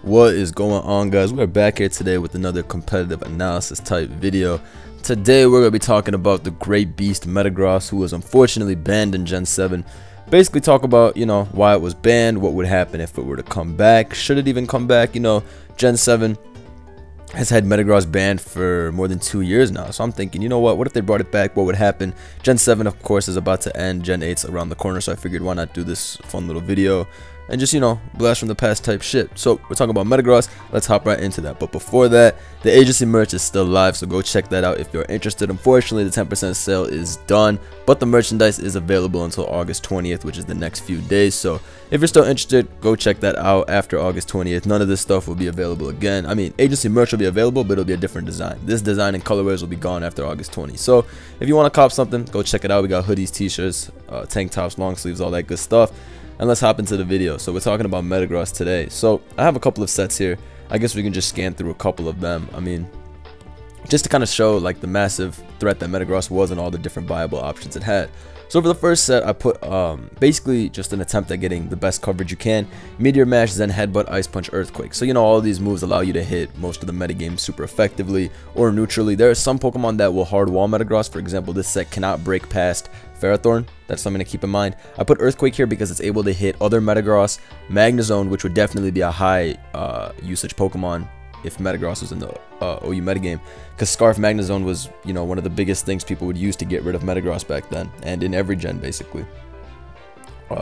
What is going on, guys? We're back here today with another competitive analysis type video. Today we're going to be talking about the great beast Metagross, who was unfortunately banned in Gen 7. Basically talk about, why it was banned, what would happen if it were to come back, should it even come back. Gen 7 has had Metagross banned for more than 2 years now, so I'm thinking, what if they brought it back? What would happen? Gen 7, of course, is about to end. Gen 8's around the corner, so I figured why not do this fun little video and just, blast from the past type shit. So we're talking about Metagross. Let's hop right into that. But before that, the agency merch is still live, so go check that out if you're interested. Unfortunately, the 10% sale is done, but the merchandise is available until August 20th, which is the next few days. So if you're still interested, go check that out after August 20th. None of this stuff will be available again. I mean, agency merch will be available, but it'll be a different design. This design and colorways will be gone after August 20th. So if you want to cop something, go check it out. We got hoodies, t-shirts, tank tops, long sleeves, all that good stuff. And let's hop into the video. So we're talking about Metagross today. So I have a couple of sets here. I guess we can just scan through a couple of them. I mean, just to kind of show like the massive threat that Metagross was and all the different viable options it had. So for the first set, I put basically just an attempt at getting the best coverage you can. Meteor Mash, Zen Headbutt, Ice Punch, Earthquake. So all these moves allow you to hit most of the metagame super effectively or neutrally. There are some Pokemon that will hard wall Metagross. For example, this set cannot break past Ferrothorn. That's something to keep in mind. I put Earthquake here because it's able to hit other Metagross. Magnezone, which would definitely be a high usage Pokemon if Metagross was in the OU metagame, because Scarf Magnezone was one of the biggest things people would use to get rid of Metagross back then, and in every gen basically.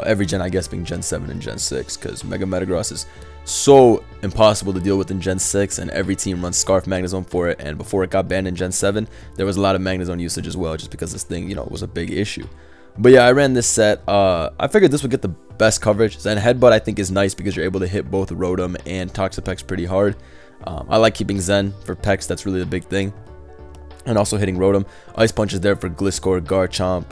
Every gen, I guess, being Gen 7 and Gen 6, because Mega-Metagross is so impossible to deal with in Gen 6, and every team runs Scarf Magnezone for it. And before it got banned in Gen 7, there was a lot of Magnezone usage as well, just because this thing was a big issue. But yeah, I ran this set. I figured this would get the best coverage. Zen Headbutt I think is nice because you're able to hit both Rotom and Toxapex pretty hard. I like keeping Zen for Pex, that's really the big thing. And also hitting Rotom. Ice Punch is there for Gliscor, Garchomp,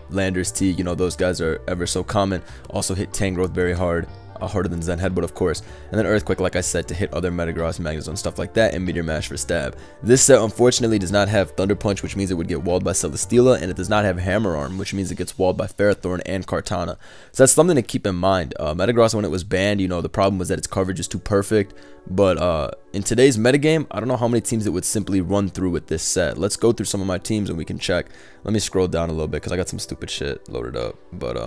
Landorus T. Those guys are ever so common. Also hit Tangrowth very hard. Harder than Zen Headbutt, of course. And then Earthquake, like I said, to hit other Metagross, Magnezone, stuff like that, and Meteor Mash for stab. This set, unfortunately, does not have Thunder Punch, which means it would get walled by Celesteela, and it does not have Hammer Arm, which means it gets walled by Ferrothorn and Kartana. So that's something to keep in mind. Metagross, when it was banned, the problem was that its coverage is too perfect. But in today's metagame, I don't know how many teams it would simply run through with this set. Let's go through some of my teams and we can check. Let me scroll down a little bit because I got some stupid shit loaded up. But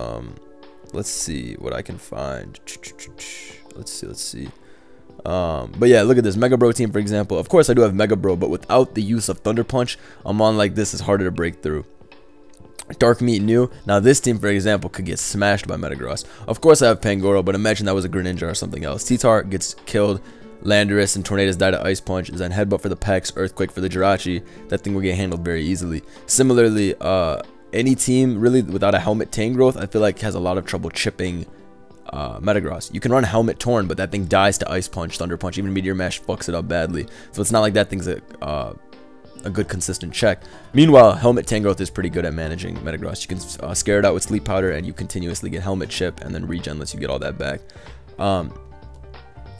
let's see what I can find. Let's see. But yeah, look at this Mega Bro team, for example. Of course I do have Mega Bro, but without the use of Thunder Punch, a mon like this is harder to break through. Dark Meat New. Now this team, for example, could get smashed by Metagross. Of course I have Pangoro, but imagine that was a Greninja or something else. T-Tar gets killed. Landorus and Tornadus die to Ice Punch. Zen Headbutt for the Pex, Earthquake for the Jirachi. That thing will get handled very easily. Similarly, any team really without a Helmet Tangrowth, I feel like has a lot of trouble chipping Metagross. You can run Helmet Torn, but that thing dies to Ice Punch, Thunder Punch, even Meteor Mash fucks it up badly. So it's not like that thing's a good consistent check. Meanwhile, Helmet Tangrowth is pretty good at managing Metagross. You can scare it out with Sleep Powder, and you continuously get Helmet Chip and then regen unless you get all that back.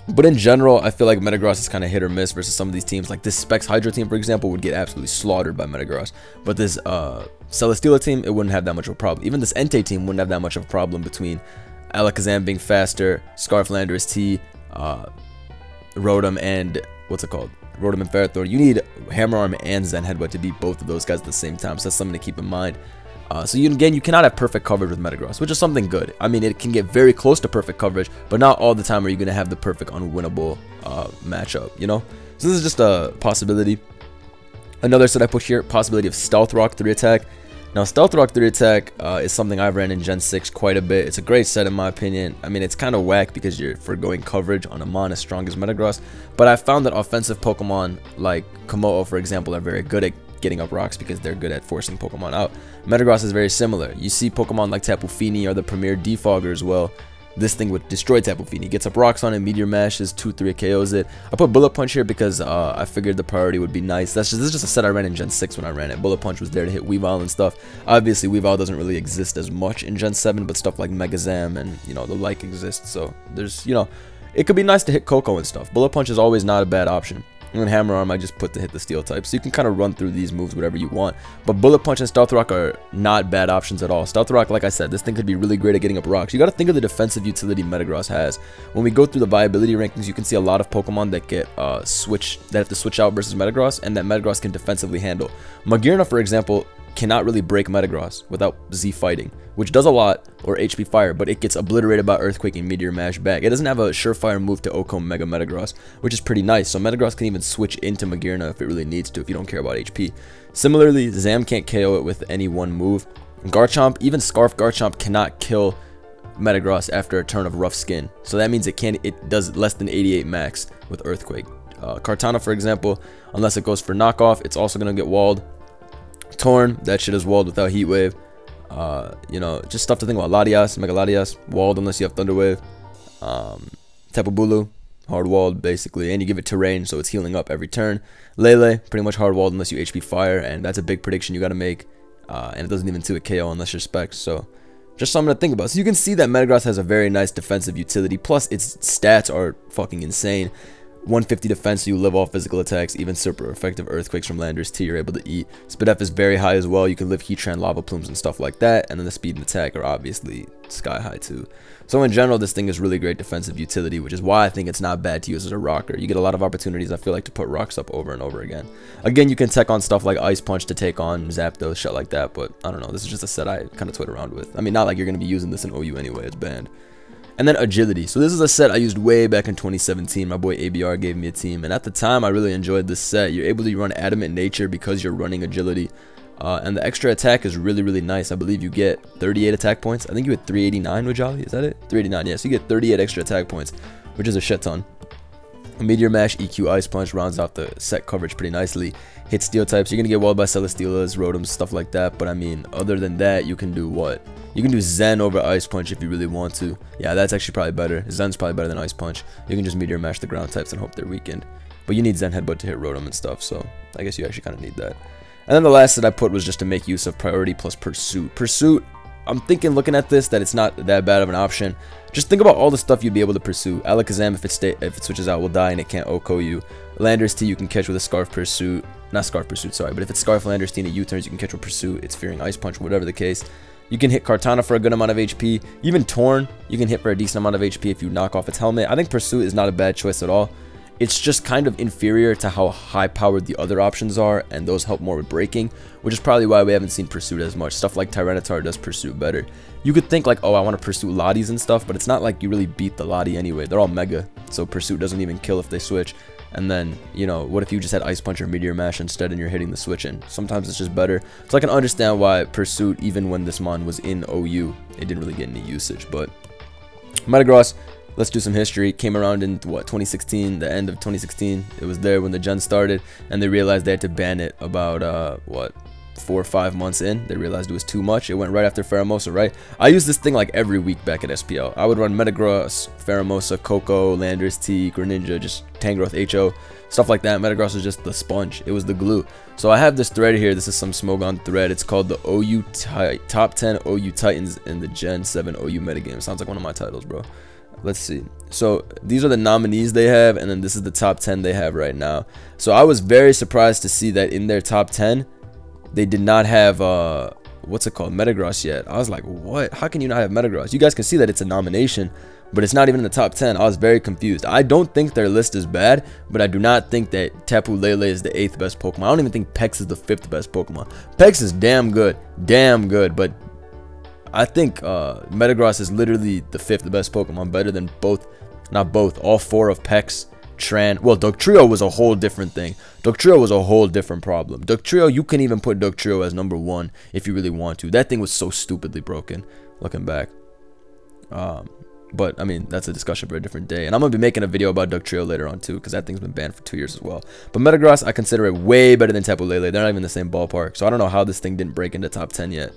But in general, I feel like Metagross is kind of hit or miss versus some of these teams. Like this Specs Hydro team, for example, would get absolutely slaughtered by Metagross. But this Celesteela team, it wouldn't have that much of a problem. Even this Entei team wouldn't have that much of a problem between Alakazam being faster, Scarf Landorus T, Rotom, and what's it called? Rotom and Ferrothorn. You need Hammer Arm and Zen Headbutt to beat both of those guys at the same time. So that's something to keep in mind. So you cannot have perfect coverage with Metagross, which is something good. I mean, it can get very close to perfect coverage, but not all the time are you going to have the perfect unwinnable matchup, So this is just a possibility. Another set I put here, possibility of Stealth Rock 3 attack. Now, Stealth Rock 3 attack is something I've ran in Gen 6 quite a bit. It's a great set in my opinion. I mean, it's kind of whack because you're foregoing coverage on a mon as strong as Metagross, but I found that offensive Pokemon like Komodo, for example, are very good at getting up rocks because they're good at forcing Pokemon out. Metagross is very similar. You see Pokemon like Tapu Fini or the premier Defogger as well. This thing would destroy Tapu Fini. Gets up rocks on it, Meteor Mashes, 2-3 KOs it. I put Bullet Punch here because I figured the priority would be nice. This is just a set I ran in Gen 6 when I ran it. Bullet Punch was there to hit Weavile and stuff. Obviously, Weavile doesn't really exist as much in Gen 7, but stuff like Megazam and, the like exists. So, there's, it could be nice to hit Coco and stuff. Bullet Punch is always not a bad option. And then Hammer Arm I just put to hit the steel type. So you can kind of run through these moves whatever you want. But Bullet Punch and Stealth Rock are not bad options at all. Stealth Rock, like I said, this thing could be really great at getting up rocks. You got to think of the defensive utility Metagross has. When we go through the viability rankings, you can see a lot of Pokemon that get that have to switch out versus Metagross, and that Metagross can defensively handle. Magearna, for example, cannot really break Metagross without Z fighting, which does a lot, or HP Fire, but it gets obliterated by Earthquake and Meteor Mash back. It doesn't have a surefire move to OHKO Mega-Metagross, which is pretty nice, so Metagross can even switch into Magearna if it really needs to, if you don't care about HP. Similarly, Zam can't KO it with any one move. Garchomp, even Scarf Garchomp cannot kill Metagross after a turn of Rough Skin, so that means it does less than 88 max with Earthquake. Kartana, for example, unless it goes for knockoff, it's also going to get walled. Torn, that shit is walled without Heat Wave. You know, just stuff to think about. Latias, Mega Latias, walled unless you have Thunder Wave. Tapu Bulu, hard walled basically, and you give it terrain, so it's healing up every turn. Lele, pretty much hard walled unless you HP Fire, and that's a big prediction you got to make. And it doesn't even do a KO unless you're Specs, so just something to think about. So you can see that Metagross has a very nice defensive utility, plus its stats are fucking insane. 150 defense, so you live off physical attacks, even super effective earthquakes from Landorus T you're able to eat. Spidef is very high as well, you can live Heatran, Lava Plumes, and stuff like that, and then the speed and attack are obviously sky high too. So in general, this thing is really great defensive utility, which is why I think it's not bad to use as a rocker. You get a lot of opportunities, I feel like, to put rocks up over and over again. Again, you can tech on stuff like Ice Punch to take on Zapdos, shit like that, but I don't know, this is just a set I kind of toyed around with. I mean, not like you're going to be using this in OU anyway, it's banned. And then Agility. So this is a set I used way back in 2017. My boy ABR gave me a team, and at the time I really enjoyed this set. You're able to run Adamant Nature because you're running Agility, and the extra attack is really nice. I believe you get 38 attack points. I think you had 389 with Jolly. Is that it? 389. Yeah. So you get 38 extra attack points, which is a shit ton. Meteor Mash, EQ, Ice Punch rounds out the set coverage pretty nicely. Hit Steel types. You're gonna get walled by Celesteelas, Rotoms, stuff like that. But I mean, other than that, you can do what? You can do Zen over Ice Punch if you really want to. Yeah, that's actually probably better. Zen's probably better than Ice Punch. You can just Meteor Mash the ground types and hope they're weakened. But you need Zen Headbutt to hit Rotom and stuff, so I guess you actually kind of need that. And then the last that I put was just to make use of Priority plus Pursuit. Pursuit, I'm thinking, looking at this, that it's not that bad of an option. Just think about all the stuff you'd be able to pursue. Alakazam, if it switches out, will die and it can't OHKO you. Landorus T you can catch with a Scarf Pursuit. Not Scarf Pursuit, sorry. But if it's Scarf Landorus T and a U-turns, you can catch with Pursuit. It's fearing Ice Punch, whatever the case. You can hit Kartana for a good amount of HP. Even Torn, you can hit for a decent amount of HP if you knock off its helmet. I think Pursuit is not a bad choice at all. It's just kind of inferior to how high-powered the other options are, and those help more with breaking, which is probably why we haven't seen Pursuit as much. Stuff like Tyranitar does Pursuit better. You could think like, oh, I want to Pursuit Lotties and stuff, but it's not like you really beat the Lottie anyway. They're all Mega, so Pursuit doesn't even kill if they switch. And then, you know, what if you just had Ice Punch or Meteor Mash instead and you're hitting the switch in? Sometimes it's just better. So I can understand why Pursuit, even when this mon was in OU, it didn't really get any usage. But Metagross, let's do some history. Came around in, what, 2016, the end of 2016. It was there when the gen started, and they realized they had to ban it about, what, 4 or 5 months in. They realized it was too much. It went right after Pheromosa, right? I used this thing like every week back at SPL. I would run Metagross, Pheromosa, Coco, Landorus T, Greninja, just Tangrowth, HO, stuff like that. Metagross was just the sponge. It was the glue. So I have this thread here. This is some Smogon thread. It's called the OU Top 10 OU Titans in the Gen 7 OU metagame. Sounds like one of my titles, bro. Let's see. So these are the nominees they have, and then this is the top 10 they have right now. So I was very surprised to see that in their top 10 they did not have what's it called, Metagross yet. I was like, what? How can you not have Metagross? You guys can see that it's a nomination, but it's not even in the top 10. I was very confused. I don't think their list is bad, but I do not think that Tapu Lele is the 8th best Pokemon. I don't even think Pex is the 5th best Pokemon. Pex is damn good, but I think Metagross is literally the 5th best Pokemon, better than all 4 of Pex, Tran. Well, Dugtrio was a whole different thing. Dugtrio was a whole different problem. Dugtrio, you can even put Dugtrio as number 1 if you really want to. That thing was so stupidly broken, looking back. But I mean, that's a discussion for a different day, and I'm gonna be making a video about Dugtrio later on too, because that thing's been banned for 2 years as well. But Metagross, I consider it way better than Tapu Lele. They're not even in the same ballpark, so I don't know how this thing didn't break into top 10 yet.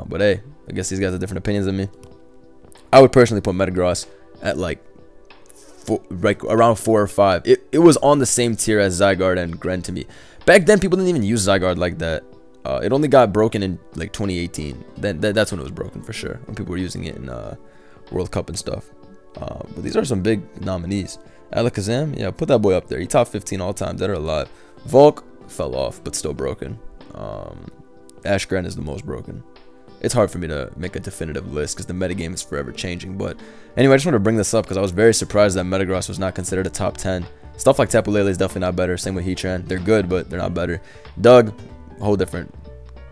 But hey, I guess these guys have different opinions than me. I would personally put Metagross at like around 4 or 5. It was on the same tier as Zygarde and Gren to me. Back then, people didn't even use Zygarde like that. It only got broken in like 2018. That's when it was broken for sure, when people were using it in World Cup and stuff. But these are some big nominees. Alakazam, yeah, put that boy up there. He top 15 all time, dead or alive. Volk fell off, but still broken. Ashgren is the most broken. It's hard for me to make a definitive list because the metagame is forever changing. But anyway, I just want to bring this up because I was very surprised that Metagross was not considered a top 10. Stuff like Tapu Lele is definitely not better. Same with Heatran. They're good, but they're not better. Doug, a whole different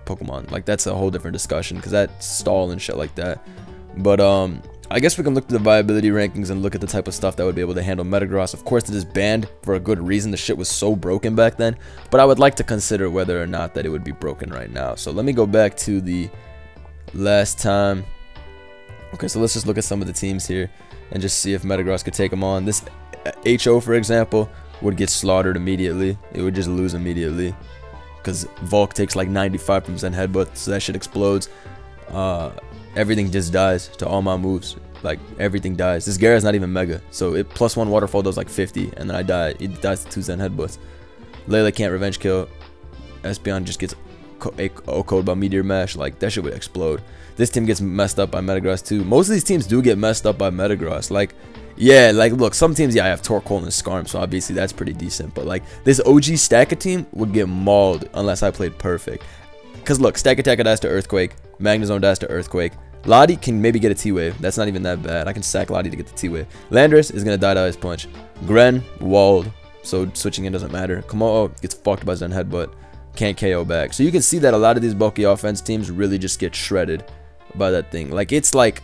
Pokemon. Like, that's a whole different discussion because that's stall and shit like that. But I guess we can look to the viability rankings and look at the type of stuff that would be able to handle Metagross. Of course, it is banned for a good reason. The shit was so broken back then. But I would like to consider whether or not that it would be broken right now. So let me go back to the last time. Okay, so let's just look at some of the teams here and just see if Metagross could take them on. This HO, for example, would get slaughtered immediately. It would just lose immediately because Volk takes like 95% headbutt, so that shit explodes. Everything just dies to all my moves. Like, everything dies. This Gyara's not even Mega, so it +1 Waterfall does like 50, and then I die. It dies to 2 Zen headbutts. Lele can't revenge kill. Espeon just gets O-code by Meteor Mash. Like, that shit would explode. This team gets messed up by Metagross too. Most of these teams do get messed up by Metagross. Like, yeah, like, look, some teams, yeah, I have Torkoal and Skarm, so obviously that's pretty decent. But, like, this OG Stacker team would get mauled unless I played perfect. Because, look, Stack Attacker dies to Earthquake. Magnezone dies to Earthquake. Lottie can maybe get a T-Wave. That's not even that bad. I can sack Lottie to get the T-Wave. Landorus is going to die to Ice Punch. Gren, walled, so switching in doesn't matter. Komodo gets fucked by Zen Headbutt. Can't KO back. So you can see that a lot of these bulky offense teams really just get shredded by that thing. Like, it's like...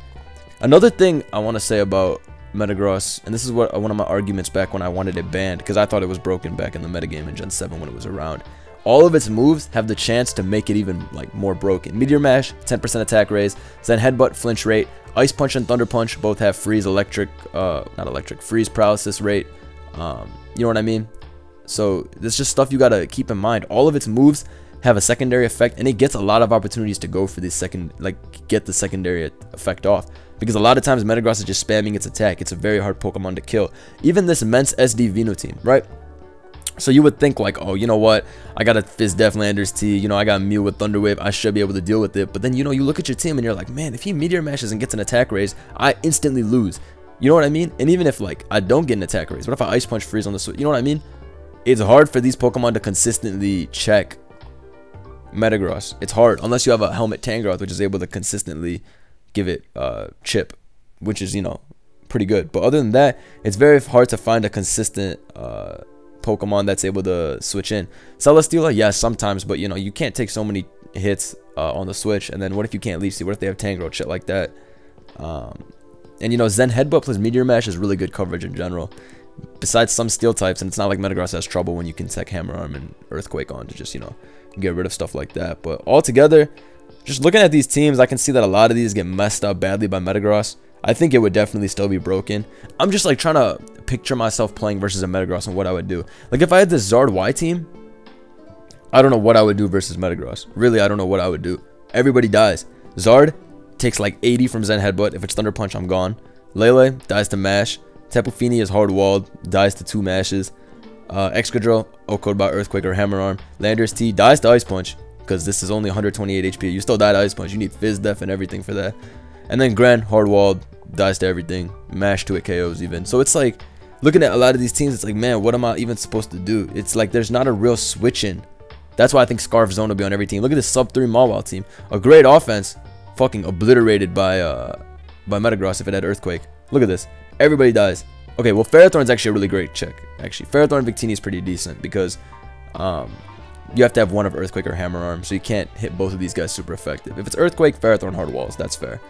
Another thing I want to say about Metagross, and this is what one of my arguments back when I wanted it banned, because I thought it was broken back in the metagame in Gen 7 when it was around. All of its moves have the chance to make it even like more broken. Meteor Mash, 10% attack raise. Zen Headbutt, flinch rate. Ice Punch and Thunder Punch both have freeze freeze paralysis rate. You know what I mean? So there's just stuff you gotta keep in mind. All of its moves have a secondary effect, and it gets a lot of opportunities to go for the get the secondary effect off. Because a lot of times Metagross is just spamming its attack. It's a very hard Pokemon to kill. Even this Mence SD Vino team, right? So you would think like, oh, you know what? I got a Fizz Def Landers T. You know, I got Mew with Thunder Wave. I should be able to deal with it. But then, you know, you look at your team and you're like, man, if he Meteor Mashes and gets an attack raise, I instantly lose. You know what I mean? And even if, like, I don't get an attack raise, what if I Ice Punch freeze on the switch? You know what I mean? It's hard for these Pokemon to consistently check Metagross. It's hard unless you have a Helmet Tangrowth, which is able to consistently give it chip, which is, you know, pretty good. But other than that, it's very hard to find a consistent Pokemon that's able to switch in. Celesteela, yes, sometimes, but you know, you can't take so many hits on the switch. And then what if you can't leave? See, what if they have Tangrowth, shit like that? And you know, Zen Headbutt plus Meteor Mash is really good coverage in general. Besides some steel types, and it's not like Metagross has trouble when you can tech Hammer Arm and Earthquake on to just, you know, get rid of stuff like that. But altogether, just looking at these teams, I can see that a lot of these get messed up badly by Metagross. I think it would definitely still be broken. I'm just like trying to picture myself playing versus a Metagross and what I would do. Like if I had this Zard Y team, I don't know what I would do versus Metagross. Really, I don't know what I would do. Everybody dies. Zard takes like 80 from Zen Headbutt. If it's Thunder Punch, I'm gone. Lele dies to Mash. Tapu Fini is hard walled, dies to 2 mashes. Excadrill, O-code by Earthquake or Hammer Arm. Landorus T dies to Ice Punch because this is only 128 HP. You still die to Ice Punch. You need Fizz Def and everything for that. And then Gran, hard walled, dies to everything. Mash to it KOs even. So it's like, looking at a lot of these teams, it's like, man, what am I even supposed to do? It's like there's not a real switch in. That's why I think Scarf Zone will be on every team. Look at this sub 3 Mawile team. A great offense, fucking obliterated by Metagross if it had Earthquake. Look at this. Everybody dies. Okay, well, Ferrothorn's actually a really great check. Actually, Ferrothorn Victini is pretty decent because you have to have one of Earthquake or Hammer Arm, so you can't hit both of these guys super effective. If it's Earthquake, Ferrothorn hard walls. That's fair.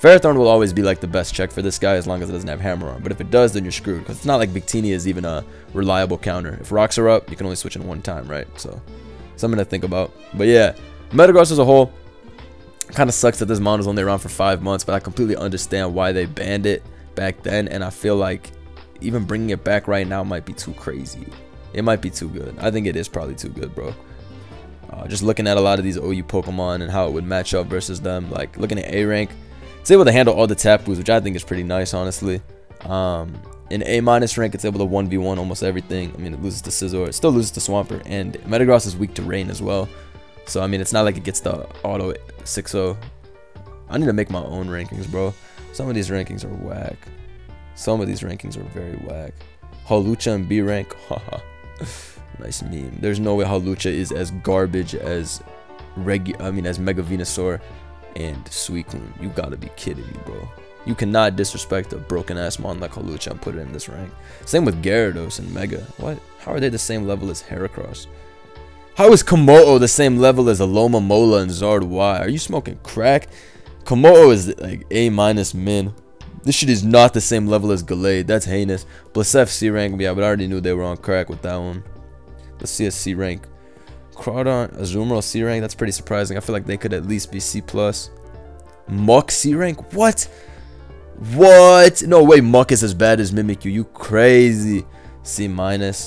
Ferrothorn will always be like the best check for this guy as long as it doesn't have Hammer Arm. But if it does, then you're screwed because it's not like Victini is even a reliable counter. If rocks are up, you can only switch in one time, right? So something to think about. But yeah, Metagross as a whole, kind of sucks that this mod was only around for 5 months, but I completely understand why they banned it back then, and I feel like even bringing it back right now might be too crazy. It might be too good. I think it is probably too good, bro. Just looking at a lot of these OU Pokemon and how it would match up versus them, like looking at A rank, it's able to handle all the Tapus, which I think is pretty nice, honestly. In A- rank, it's able to 1v1 almost everything. I mean, it loses to Scizor, it still loses to Swampert, and Metagross is weak to Rain as well. So I mean, it's not like it gets the auto 6-0. I need to make my own rankings, bro. Some of these rankings are whack. Some of these rankings are very whack. Hawlucha and B rank. Haha. Nice meme. There's no way Hawlucha is as garbage as as Mega Venusaur and Suicune. You gotta be kidding me, bro. You cannot disrespect a broken ass mon like Hawlucha and put it in this rank. Same with Gyarados and Mega. What? How are they the same level as Heracross? How is Komodo the same level as Aloma, Mola, and Zard Y? Are you smoking crack? Komodo is like A- min. This shit is not the same level as Gallade. That's heinous. Blasef C rank. Yeah, but I already knew they were on crack with that one. Let's see a C rank. Crawdon, Azumarill C rank. That's pretty surprising. I feel like they could at least be C+. Muck C rank. What? What? No way. Muck is as bad as Mimikyu. You crazy. C-.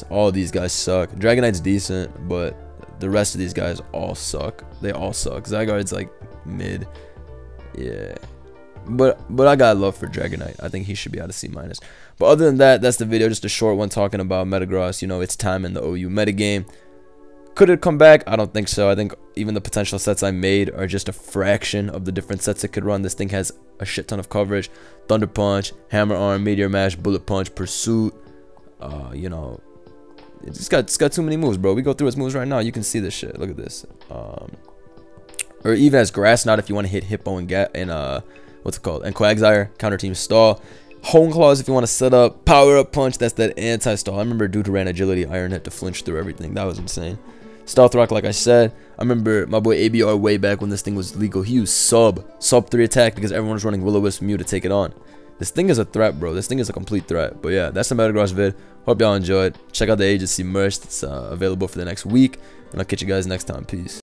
All these guys suck. Dragonite's decent, but the rest of these guys all suck. They all suck. Zygarde's like mid. Yeah. But I got love for Dragonite. I think he should be out of C-. But other than that, that's the video. Just a short one talking about Metagross. You know, it's time in the OU metagame. Could it come back? I don't think so. I think even the potential sets I made are just a fraction of the different sets it could run. This thing has a shit ton of coverage. Thunder Punch, Hammer Arm, Meteor Mash, Bullet Punch, Pursuit. You know, it's got too many moves, bro. We go through its moves right now. You can see this shit. Look at this. Or even as Grass Knot if you want to hit Hippo and what's it called? And Quagsire, Counter Team Stall. Hone Claws if you want to set up. Power Up Punch, that's that anti-stall. I remember dude who ran Agility, Iron Hit to flinch through everything. That was insane. Stealth Rock, like I said. I remember my boy ABR way back when this thing was legal. He used sub 3 attack because everyone was running Will-O-Wisp Mew to take it on. This thing is a threat, bro. This thing is a complete threat. But yeah, that's the Metagross vid. Hope y'all enjoyed. Check out the agency merch. It's available for the next week. And I'll catch you guys next time. Peace.